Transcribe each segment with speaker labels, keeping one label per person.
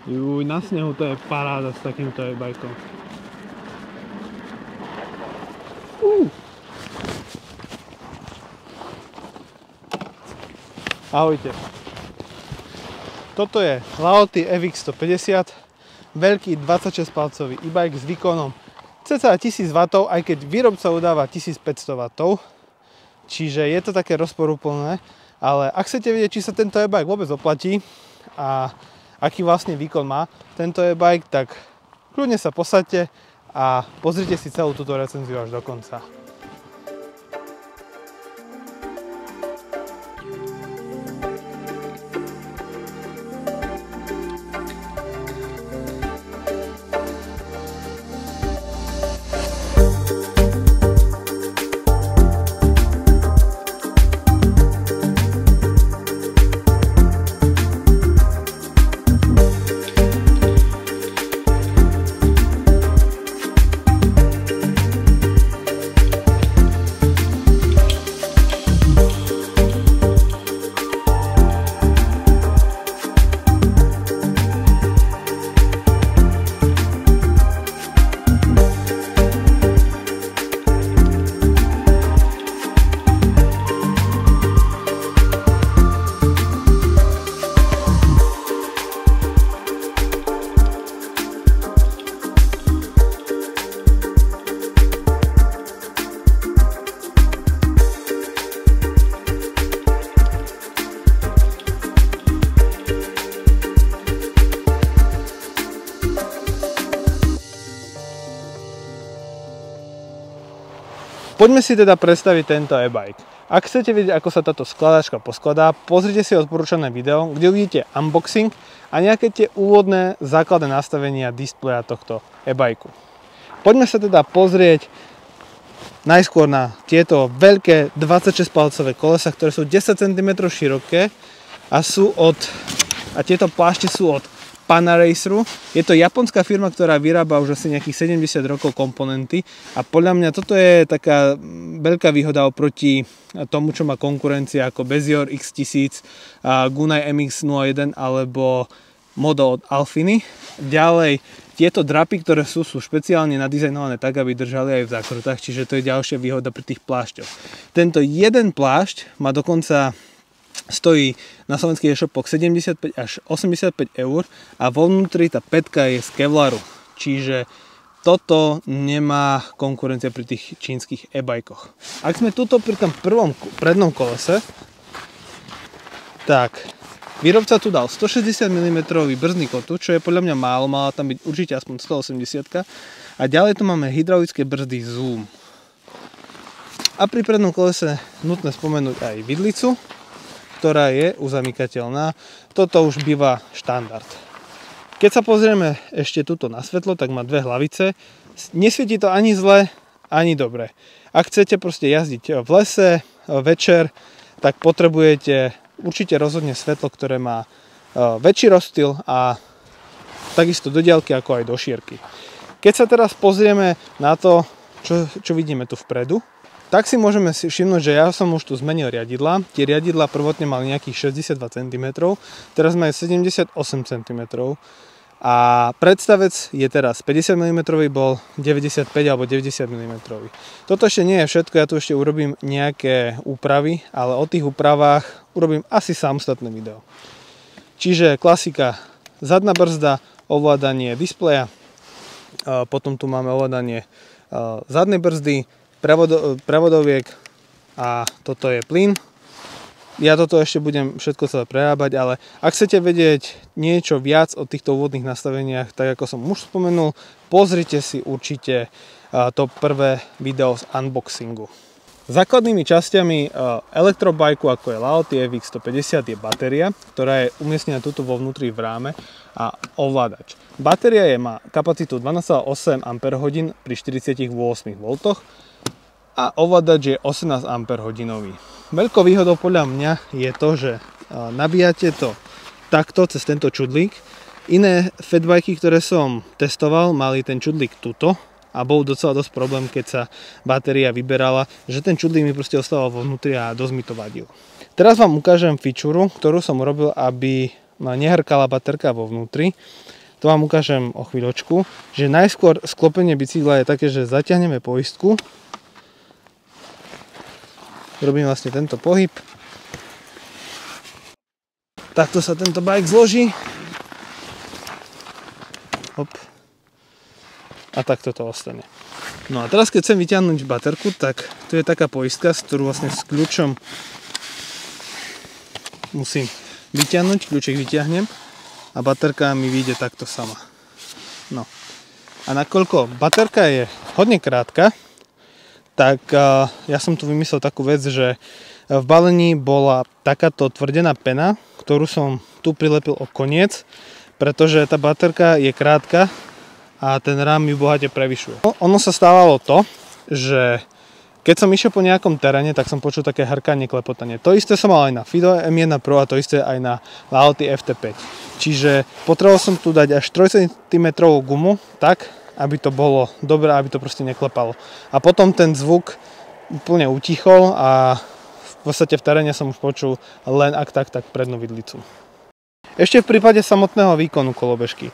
Speaker 1: Juj, na snehu to je paráda s takýmto e-bajkom. Ahojte. Toto je Laoty FX 150, veľký 26 palcový e-bike s výkonom cca 1000 W, aj keď výrobca udáva 1500 W. Čiže je to také rozporúplné, ale ak chcete vedieť, či sa tento e-bike vôbec oplatí a aký vlastne výkon má tento e-bike, tak kľudne sa posaďte a pozrite si celú túto recenziu až do konca. Poďme si teda predstaviť tento e-bike. Ak chcete vedieť, ako sa táto skladačka poskladá, pozrite si odporúčané video, kde uvidíte unboxing a nejaké tie úvodné základné nastavenia displeja tohto e-bajku. Poďme sa teda pozrieť najskôr na tieto veľké 26 palcové kolesa, ktoré sú 10 cm široké a tieto plášte sú od Panaraceru. Je to japonská firma, ktorá vyrába už asi nejakých 70 rokov komponenty a podľa mňa toto je taká veľká výhoda oproti tomu, čo má konkurencia ako Bezior X1000, Gunai MX-01 alebo Modo od Alfiny. Ďalej, tieto drapy, ktoré sú špeciálne nadizajnované tak, aby držali aj v zákrutách, čiže to je ďalšia výhoda pri tých plášťoch. Tento jeden plášť má dokonca stojí na slovenských e-shopoch 75 až 85 eur a vo vnútri tá pätka je z kevlaru. Čiže toto nemá konkurencia pri tých čínskych e-bajkoch. Ak sme tuto pri tom prvom prednom kolese, tak výrobca tu dal 160 mm brzdný kotúč, čo je podľa mňa málo, mala tam byť určite aspoň 180. A ďalej tu máme hydraulické brzdy Zoom. A pri prednom kolese nutné spomenúť aj vidlicu, ktorá je uzamykateľná. Toto už býva štandard. Keď sa pozrieme ešte tuto na svetlo, tak má dve hlavice. Nesvieti to ani zle, ani dobre. Ak chcete proste jazdiť v lese, večer, tak potrebujete určite rozhodne svetlo, ktoré má väčší rozptyl a takisto do diaľky ako aj do šírky. Keď sa teraz pozrieme na to, čo vidíme tu vpredu, tak si môžeme všimnúť, že ja som už tu zmenil riadidlá. Tie riadidlá prvotne mali nejakých 62 cm, teraz majú 78 cm. A predstavec je teraz 50 mm, bol 95 alebo 90 mm. Toto ešte nie je všetko, ja tu ešte urobím nejaké úpravy, ale o tých úpravách urobím asi samostatné video. Čiže klasika, zadná brzda, ovládanie displeja, potom tu máme ovládanie zadnej brzdy, pravodoviek a toto je plyn. Ja toto ešte budem všetko celé prerábať, ale ak chcete vedieť niečo viac o týchto úvodných nastaveniach, tak ako som už spomenul, pozrite si určite to prvé video z unboxingu. Základnými časťami elektrobajku, ako je Laoty FX 150, je batéria, ktorá je umiestnená tuto vo vnútri v ráme a ovládač. Batéria má kapacitu 12,8 Ah pri 48 V a ovládač je 18 Ah. Veľkou výhodou podľa mňa je to, že nabíjate to takto cez tento čudlík. Iné fatbajky, ktoré som testoval, mali ten čudlík tuto a bol docela dosť problém, keď sa batéria vyberala, že ten čudlík mi proste ostával vo vnútri a dosť mi to vadilo. Teraz vám ukážem fičuru, ktorú som urobil, aby nehrkala baterka vo vnútri. To vám ukážem o chvíľočku, že najskôr sklopenie bicykla je také, že zatiahneme poistku. Robím vlastne tento pohyb. Takto sa tento bike zloží. Hop. A takto to ostane. No a teraz keď chcem vyťahnuť baterku, tak tu je taká poistka, z ktorú vlastne s kľúčom musím vyťahnuť, kľúček vyťahnem a baterka mi vyjde takto sama. No. A nakoľko baterka je hodne krátka, tak ja som tu vymyslel takú vec, že v balení bola takáto tvrdená pena, ktorú som tu prilepil o koniec, pretože tá baterka je krátka a ten rám ju bohate prevyšuje. Ono sa stávalo to, že keď som išiel po nejakom teréne, tak som počul také hrkanie, klepotanie. To isté som mal aj na Fido M1 Pro a to isté aj na Lauti FT5. Čiže potreboval som tu dať až 3 cm gumu, tak, aby to bolo dobré, aby to proste neklepalo. A potom ten zvuk úplne utichol a v podstate v teréne som už počul len ak tak prednú vidlicu. Ešte v prípade samotného výkonu kolobežky.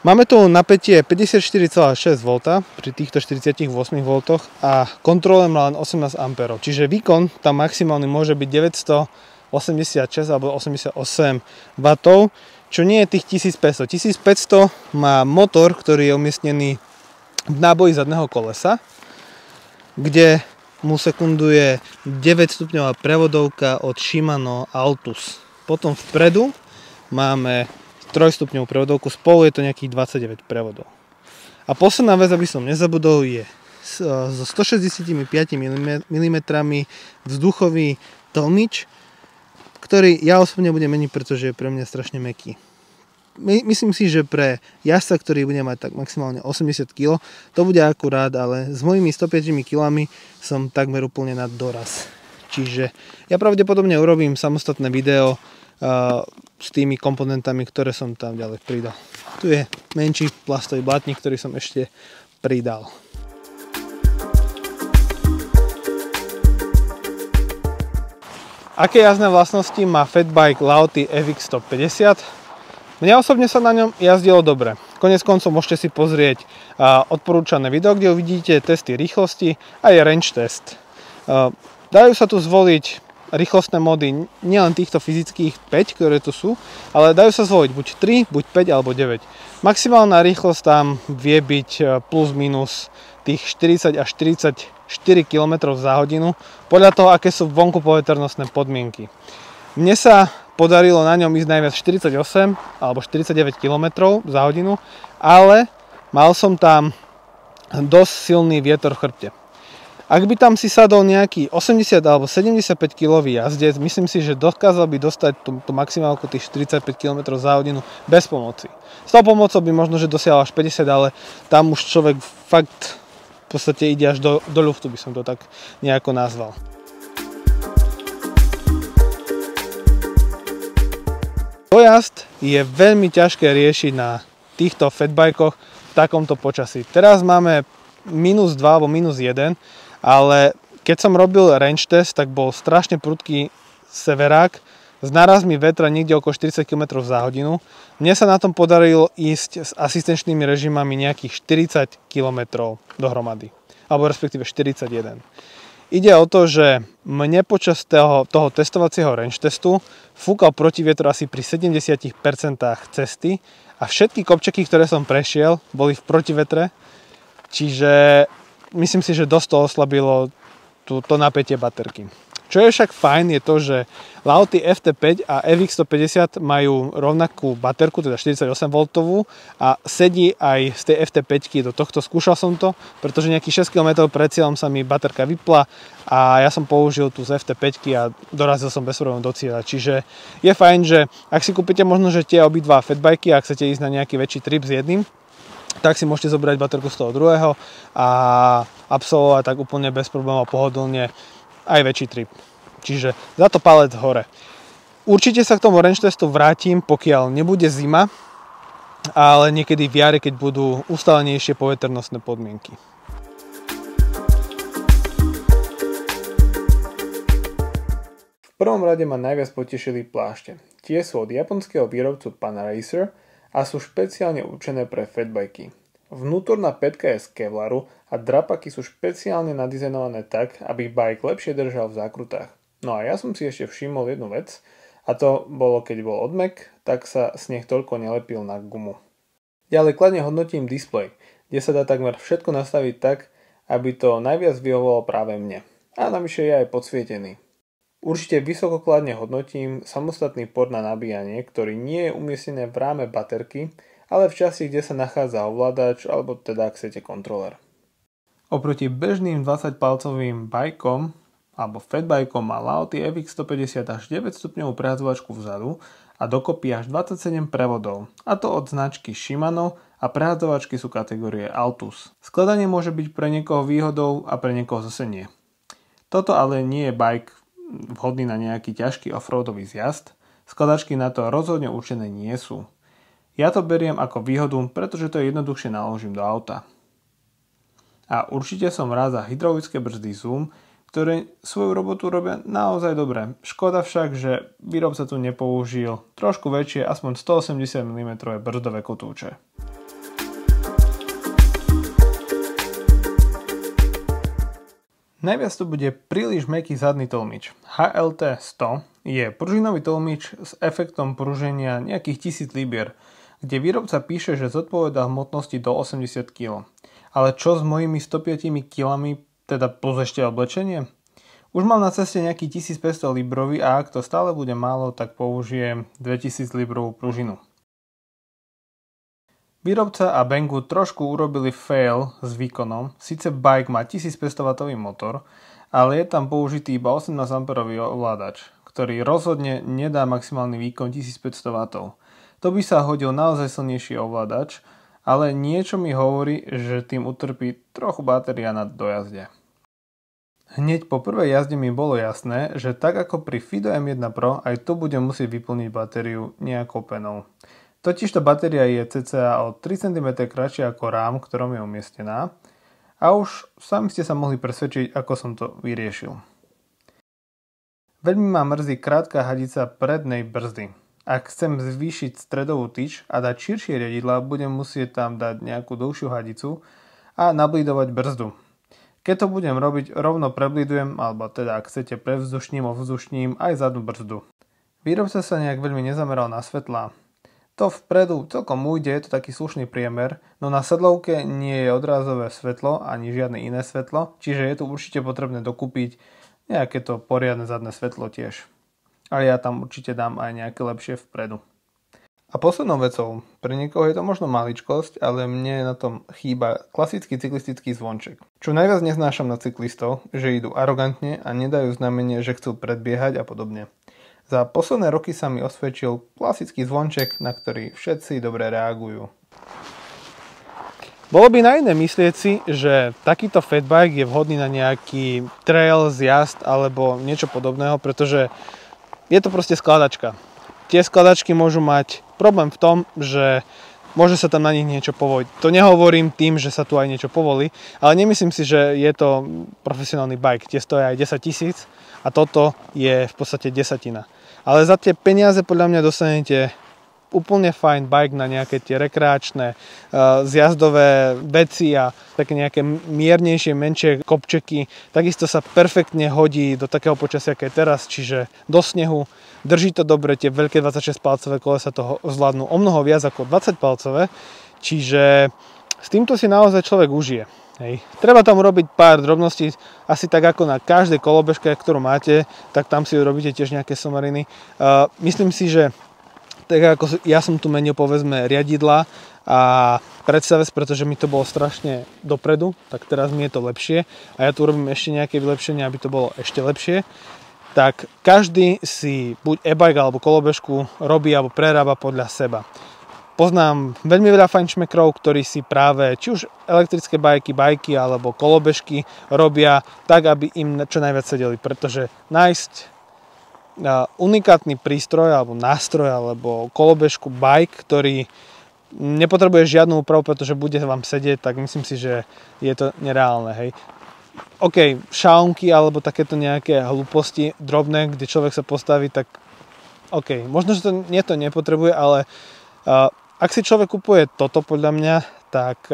Speaker 1: Máme tu napätie 54,6 V pri týchto 48 V a kontrolujem len 18 A. Čiže výkon tam maximálny môže byť 986 alebo 88 W, čo nie je tých 1500. 1500 má motor, ktorý je umiestnený v náboji zadného kolesa, kde mu sekunduje 9 stupňová prevodovka od Shimano Altus. Potom vpredu máme 3-stupňovú prevodovku, spolu je to nejakých 29 prevodov. A posledná vec, aby som nezabudol, je so 165 mm vzduchový tlmič, ktorý ja osobne budem meniť, pretože je pre mňa strašne mäkký. Myslím si, že pre jazdca, ktorý bude mať tak maximálne 80 kg, to bude akurát, ale s mojimi 105 kg som takmer úplne nad doraz. Čiže ja pravdepodobne urobím samostatné video s tými komponentami, ktoré som tam ďalej pridal. Tu je menší plastový blatník, ktorý som ešte pridal. Aké jazdné vlastnosti má fatbike Lauti FX 150? Mne osobne sa na ňom jazdilo dobre. Konec koncov môžete si pozrieť odporúčané video, kde uvidíte testy rýchlosti a je range test. Dajú sa tu zvoliť rýchlostné módy nielen týchto fyzických 5, ktoré tu sú, ale dajú sa zvoliť buď 3, buď 5 alebo 9. Maximálna rýchlosť tam vie byť plus minus tých 40 až 44 km za hodinu, podľa toho, aké sú vonku poveternostné podmienky. Mne sa podarilo na ňom ísť najviac 48 alebo 49 km za hodinu, ale mal som tam dosť silný vietor v chrbte. Ak by tam si sadol nejaký 80 alebo 75 kg jazdec, myslím si, že dokázal by dostať tú maximálku tých 45 km za hodinu bez pomoci. S tou pomocou by možno, že dosiahol až 50, ale tam už človek fakt v podstate ide až do ľuftu, by som to tak nejako nazval. Dojazd je veľmi ťažké riešiť na týchto fatbikoch v takomto počasí. Teraz máme -2 alebo -1, ale keď som robil range test, tak bol strašne prudký severák s nárazmi vetra niekde okolo 40 km za hodinu. Mne sa na tom podarilo ísť s asistenčnými režimami nejakých 40 km dohromady, alebo respektíve 41. Ide o to, že mne počas toho testovacieho range testu fúkal protivietor asi pri 70% cesty a všetky kopčeky, ktoré som prešiel, boli v protivetre, čiže myslím si, že dosť to oslabilo to napätie baterky. Čo je však fajn je to, že Lauti FT5 a FX 150 majú rovnakú baterku, teda 48V a sedí aj z tej FT5 do tohto. Skúšal som to, pretože nejakých 6 km pred cieľom sa mi baterka vypla a ja som použil tu z FT5 a dorazil som bez problémov do cieľa. Čiže je fajn, že ak si kúpite možno, že tie obidva fatbiky a chcete ísť na nejaký väčší trip s jedným, tak si môžete zobrať baterku z toho druhého a absolvovať tak úplne bez problémov a pohodlne aj väčší trip. Čiže za to palec hore. Určite sa k tomu range testu vrátim, pokiaľ nebude zima, ale niekedy v jari, keď budú ustálenejšie poveternostné podmienky. V prvom rade ma najviac potešili plášte. Tie sú od japonského výrobcu Panaracer a sú špeciálne určené pre fatbajky. Vnútorná pätka je z kevlaru a drapaky sú špeciálne nadizajnované tak, aby bike lepšie držal v zákrutách. No a ja som si ešte všimol jednu vec, a to bolo, keď bol odmek, tak sa sneh toľko nelepil na gumu. Ďalej kladne hodnotím displej, kde sa dá takmer všetko nastaviť tak, aby to najviac vyhovovalo práve mne. A navyše je aj podsvietený. Určite vysoko kladne hodnotím samostatný port na nabíjanie, ktorý nie je umiestnený v ráme baterky, ale v časti, kde sa nachádza ovládač, alebo teda ak chcete kontroler. Oproti bežným 20-palcovým bajkom, alebo fatbajkom má Laoty FX150 až 9 stupňovú prehádzovačku vzadu a dokopy až 27 prevodov, a to od značky Shimano a prehádzovačky sú kategórie Altus. Skladanie môže byť pre niekoho výhodou a pre niekoho zase nie. Toto ale nie je bike vhodný na nejaký ťažký offroadový zjazd, skladačky na to rozhodne určené nie sú. Ja to beriem ako výhodu, pretože to jednoduchšie naložím do auta. A určite som rád za hydraulické brzdy Zoom, ktoré svoju robotu robia naozaj dobre. Škoda však, že výrobca tu nepoužil trošku väčšie, aspoň 180 mm brzdové kotúče. Najviac tu bude príliš mäkký zadný tlmič. HLT 100 je pružinový tlmič s efektom pruženia nejakých 1000 libier, kde výrobca píše, že zodpovedá hmotnosti do 80 kg. Ale čo s mojimi 105 kg, teda plus ešte oblečenie? Už mám na ceste nejaký 1500 librový a ak to stále bude málo, tak použijem 2000 librovú pružinu. Výrobca a Banggood trošku urobili fail s výkonom, síce bike má 1500W motor, ale je tam použitý iba 18A ovládač, ktorý rozhodne nedá maximálny výkon 1500W. To by sa hodil naozaj silnejší ovládač, ale niečo mi hovorí, že tým utrpí trochu batéria na dojazde. Hneď po prvej jazde mi bolo jasné, že tak ako pri Fido M1 Pro, aj tu budem musieť vyplniť batériu nejakou penou. Totižto batéria je cca o 3 cm kratšia ako rám, ktorom je umiestnená, a už sami ste sa mohli presvedčiť, ako som to vyriešil. Veľmi ma mrzí krátka hadica prednej brzdy. Ak chcem zvýšiť stredovú tyč a dať širšie riadidlá, budem musieť tam dať nejakú dlhšiu hadicu a nablidovať brzdu. Keď to budem robiť, rovno preblidujem, alebo teda ak chcete prevzdušním, ovzdušním aj zadnú brzdu. Výrobca sa nejak veľmi nezameral na svetlá. To vpredu celkom ujde, je to taký slušný priemer, no na sedlovke nie je odrázové svetlo ani žiadne iné svetlo, čiže je tu určite potrebné dokúpiť nejaké to poriadne zadné svetlo tiež. A ja tam určite dám aj nejaké lepšie vpredu. A poslednou vecou, pre niekoho je to možno maličkosť, ale mne na tom chýba klasický cyklistický zvonček. Čo najviac neznášam na cyklistov, že idú arogantne a nedajú znamenie, že chcú predbiehať a podobne. Za posledné roky sa mi osvedčil klasický zvonček, na ktorý všetci dobre reagujú. Bolo by naivné myslieť si, že takýto fatbike je vhodný na nejaký trail, zjazd alebo niečo podobného, pretože je to proste skladačka. Tie skladačky môžu mať problém v tom, že môže sa tam na nich niečo povoliť. To nehovorím tým, že sa tu aj niečo povolí, ale nemyslím si, že je to profesionálny bike. Tie stoja aj 10 000 a toto je v podstate desatina. Ale za tie peniaze podľa mňa dostanete úplne fajn bike na nejaké tie rekreačné, zjazdové veci a také nejaké miernejšie, menšie kopčeky. Takisto sa perfektne hodí do takého počasia, ako je teraz, čiže do snehu. Drží to dobre, tie veľké 26-palcové kolesa toho zvládnu o mnoho viac ako 20-palcové, čiže s týmto si naozaj človek užije. Hej. Treba tam urobiť pár drobností, asi tak ako na každej kolobežke, ktorú máte, tak tam si robíte tiež nejaké somariny. Myslím si, že tak ako ja som tu menil povedzme riadidla a predstavec, pretože mi to bolo strašne dopredu, tak teraz mi je to lepšie a ja tu robím ešte nejaké vylepšenie, aby to bolo ešte lepšie. Tak každý si buď e-bike alebo kolobežku robí alebo prerába podľa seba. Poznám veľmi veľa fajnšmekrov, ktorí si práve či už elektrické bajky alebo kolobežky robia tak, aby im čo najviac sedeli, pretože nájsť unikátny prístroj alebo nástroj alebo kolobežku bike, ktorý nepotrebuje žiadnu úpravu, pretože bude vám sedieť, tak myslím si, že je to nereálne. Hej. OK, šaunky alebo takéto nejaké hlúposti drobné, kde človek sa postaví, tak OK, možno, že to nepotrebuje, ale ak si človek kupuje toto podľa mňa, tak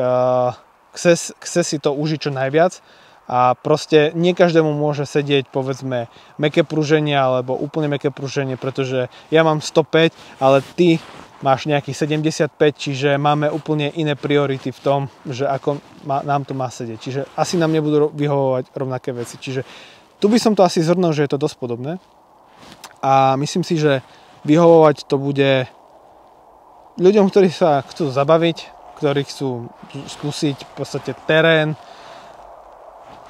Speaker 1: chce si to užiť čo najviac a proste nie každému môže sedieť povedzme mäkké pruženie alebo úplne mäkké pruženie, pretože ja mám 105, ale ty máš nejakých 75, čiže máme úplne iné priority v tom, že ako nám to má sedieť. Čiže asi nám nebudú vyhovovať rovnaké veci. Čiže tu by som to asi zhrnul, že je to dosť podobné. A myslím si, že vyhovovať to bude ľuďom, ktorí sa chcú zabaviť, ktorí chcú skúsiť v podstate terén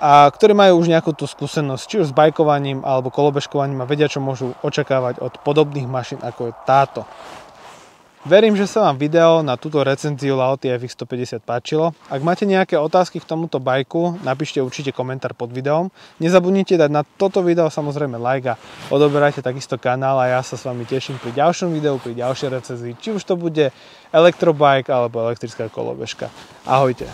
Speaker 1: a ktorí majú už nejakú tú skúsenosť, či už s bajkovaním alebo kolobežkovaním a vedia, čo môžu očakávať od podobných mašín, ako je táto. Verím, že sa vám video na túto recenziu Laoty FX150 páčilo. Ak máte nejaké otázky k tomuto bajku, napíšte určite komentár pod videom. Nezabudnite dať na toto video samozrejme like a odoberajte takisto kanál a ja sa s vami teším pri ďalšom videu, pri ďalšej recenzii, či už to bude elektrobike alebo elektrická kolobežka. Ahojte.